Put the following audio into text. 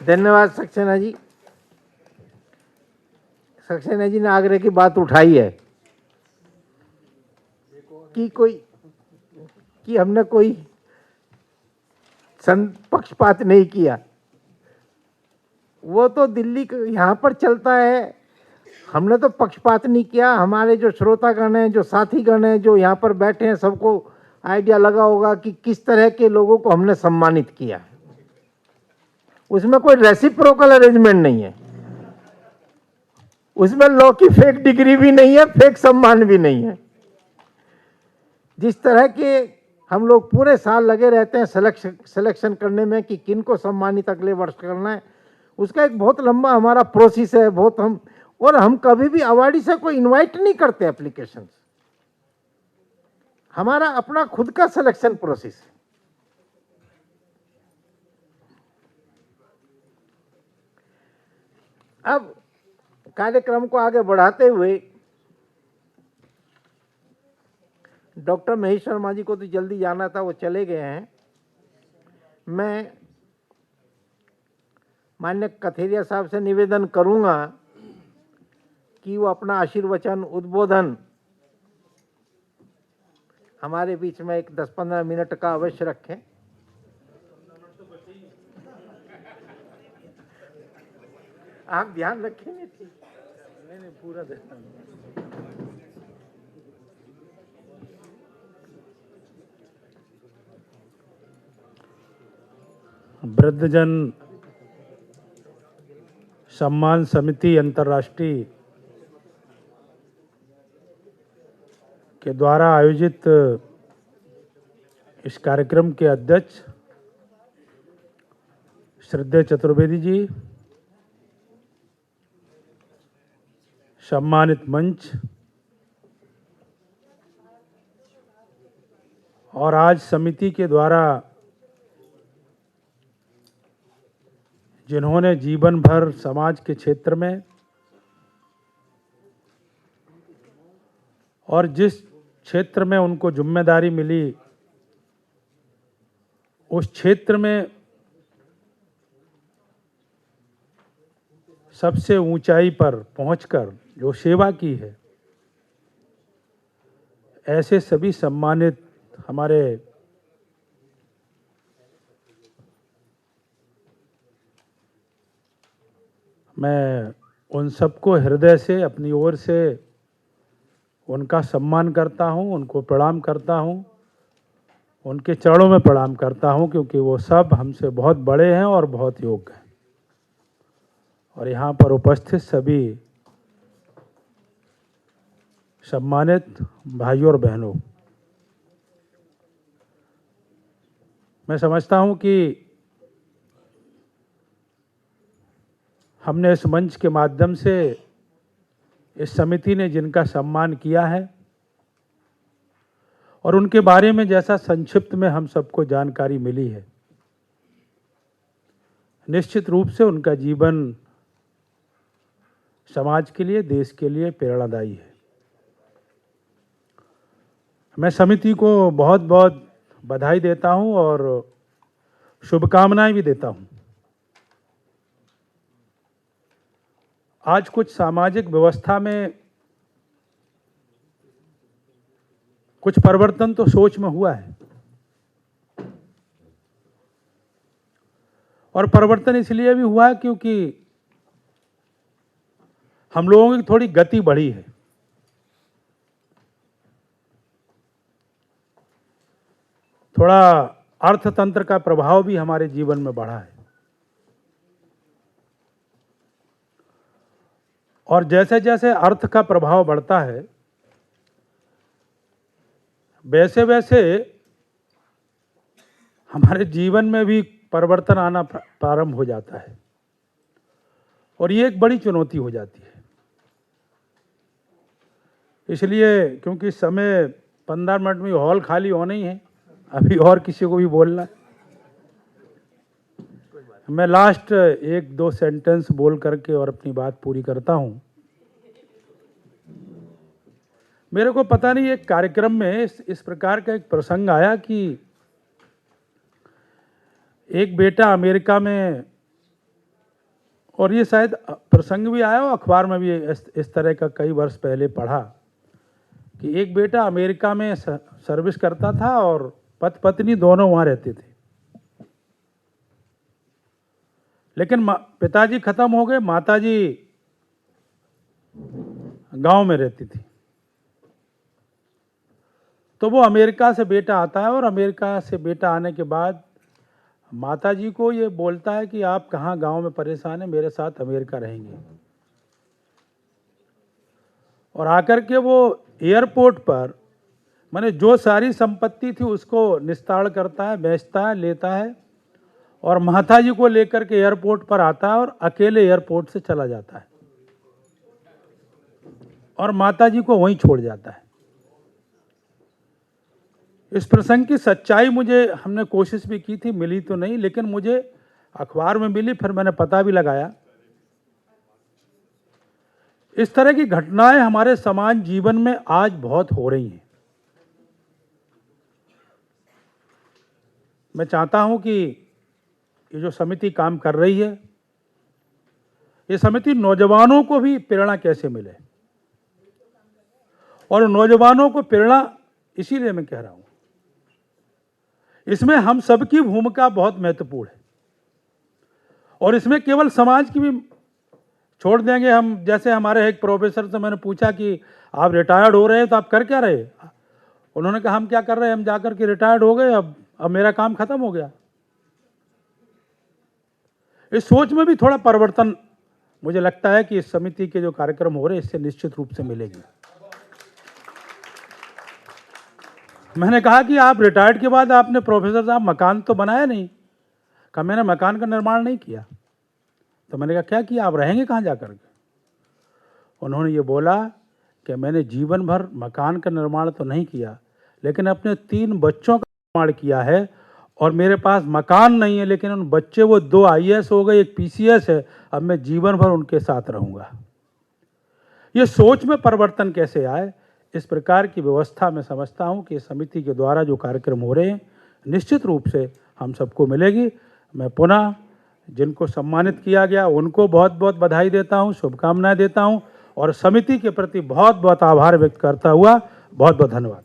धन्यवाद सक्सेना जी। सक्सेना जी ने आगरे की बात उठाई है कि हमने कोई पक्षपात नहीं किया। वो तो दिल्ली यहाँ पर चलता है, हमने तो पक्षपात नहीं किया। हमारे जो श्रोतागण हैं, जो साथीगण हैं, जो यहाँ पर बैठे हैं, सबको आइडिया लगा होगा कि किस तरह के लोगों को हमने सम्मानित किया। उसमें कोई रेसिप्रोकल अरेंजमेंट नहीं है, उसमें लॉ की फेक डिग्री भी नहीं है, फेक सम्मान भी नहीं है। जिस तरह के हम लोग पूरे साल लगे रहते हैं सिलेक्शन करने में कि किन को सम्मानित अगले वर्ष करना है, उसका एक बहुत लंबा हमारा प्रोसेस है। हम कभी भी अवार्डी से कोई इनवाइट नहीं करते एप्लीकेशन। हमारा अपना खुद का सिलेक्शन प्रोसेस है। अब कार्यक्रम को आगे बढ़ाते हुए डॉक्टर महेश शर्मा जी को तो जल्दी जाना था, वो चले गए हैं। मैं माननीय कथेरिया साहब से निवेदन करूंगा कि वो अपना आशीर्वचन उद्बोधन हमारे बीच में एक 10-15 मिनट का अवश्य रखें। आप ध्यान रखेंगे? नहीं, पूरा ध्यान। वृद्धजन सम्मान समिति अंतर्राष्ट्रीय के द्वारा आयोजित इस कार्यक्रम के अध्यक्ष श्रद्धेय चतुर्वेदी जी, सम्मानित मंच और आज समिति के द्वारा जिन्होंने जीवन भर समाज के क्षेत्र में और जिस क्षेत्र में उनको जिम्मेदारी मिली उस क्षेत्र में सबसे ऊंचाई पर पहुंचकर जो सेवा की है, ऐसे सभी सम्मानित हमारे मैं उन सबको हृदय से अपनी ओर से उनका सम्मान करता हूं, उनको प्रणाम करता हूं, उनके चरणों में प्रणाम करता हूं, क्योंकि वो सब हमसे बहुत बड़े हैं और बहुत योग्य हैं। और यहाँ पर उपस्थित सभी सम्मानित भाइयों और बहनों, मैं समझता हूं कि हमने इस मंच के माध्यम से इस समिति ने जिनका सम्मान किया है और उनके बारे में जैसा संक्षिप्त में हम सबको जानकारी मिली है, निश्चित रूप से उनका जीवन समाज के लिए, देश के लिए प्रेरणादायी है। मैं समिति को बहुत बहुत बधाई देता हूं और शुभकामनाएं भी देता हूं। आज कुछ सामाजिक व्यवस्था में कुछ परिवर्तन तो सोच में हुआ है, और परिवर्तन इसलिए भी हुआ है क्योंकि हम लोगों की थोड़ी गति बढ़ी है। थोड़ा अर्थतंत्र का प्रभाव भी हमारे जीवन में बढ़ा है, और जैसे जैसे अर्थ का प्रभाव बढ़ता है वैसे वैसे हमारे जीवन में भी परिवर्तन आना प्रारंभ हो जाता है, और ये एक बड़ी चुनौती हो जाती है। इसलिए क्योंकि समय 15 मिनट में हॉल खाली होना ही है, अभी और किसी को भी बोलना है, मैं लास्ट 1-2 सेंटेंस बोल करके और अपनी बात पूरी करता हूं। मेरे को पता नहीं, एक कार्यक्रम में इस प्रकार का एक प्रसंग आया कि एक बेटा अमेरिका में और ये शायद प्रसंग भी आया और अखबार में भी इस तरह का कई वर्ष पहले पढ़ा कि एक बेटा अमेरिका में सर्विस करता था और पति पत्नी दोनों वहाँ रहते थे, लेकिन पिताजी खत्म हो गए, माताजी गांव में रहती थी। तो वो अमेरिका से बेटा आता है और अमेरिका से बेटा आने के बाद माताजी को ये बोलता है कि आप कहाँ गांव में परेशान हैं, मेरे साथ अमेरिका रहेंगे। और आकर के वो एयरपोर्ट पर माने जो सारी संपत्ति थी उसको निस्ताड़ करता है, बेचता है, लेता है और माताजी को लेकर के एयरपोर्ट पर आता है और अकेले एयरपोर्ट से चला जाता है और माताजी को वहीं छोड़ जाता है। इस प्रसंग की सच्चाई मुझे हमने कोशिश भी की थी, मिली तो नहीं, लेकिन मुझे अखबार में मिली, फिर मैंने पता भी लगाया। इस तरह की घटनाएं हमारे समाज जीवन में आज बहुत हो रही हैं। मैं चाहता हूं कि ये जो समिति काम कर रही है, ये समिति नौजवानों को भी प्रेरणा कैसे मिले, और नौजवानों को प्रेरणा इसीलिए मैं कह रहा हूं, इसमें हम सबकी भूमिका बहुत महत्वपूर्ण है। और इसमें केवल समाज की भी छोड़ देंगे हम, जैसे हमारे एक प्रोफेसर से मैंने पूछा कि आप रिटायर्ड हो रहे हैं तो आप कर क्या रहे? उन्होंने कहा हम क्या कर रहे हैं, हम जाकर के रिटायर्ड हो गए, अब मेरा काम खत्म हो गया। इस सोच में भी थोड़ा परिवर्तन मुझे लगता है कि इस समिति के जो कार्यक्रम हो रहे हैं इससे निश्चित रूप से मिलेगी। मैंने कहा कि आप रिटायर्ड के बाद आपने प्रोफेसर साहब मकान तो बनाया नहीं? कहा मैंने मकान का निर्माण नहीं किया। तो मैंने कहा क्या किया, आप रहेंगे कहाँ जाकर के? उन्होंने ये बोला कि मैंने जीवन भर मकान का निर्माण तो नहीं किया, लेकिन अपने 3 बच्चों का निर्माण किया है और मेरे पास मकान नहीं है, लेकिन उन बच्चे वो 2 IAS हो गए, एक PCS है, अब मैं जीवन भर उनके साथ रहूँगा। ये सोच में परिवर्तन कैसे आए, इस प्रकार की व्यवस्था मैं समझता हूँ कि समिति के द्वारा जो कार्यक्रम हो रहे हैं निश्चित रूप से हम सबको मिलेगी। मैं पुनः जिनको सम्मानित किया गया उनको बहुत बहुत बधाई देता हूँ, शुभकामनाएं देता हूँ और समिति के प्रति बहुत बहुत आभार व्यक्त करता हुआ बहुत बहुत धन्यवाद।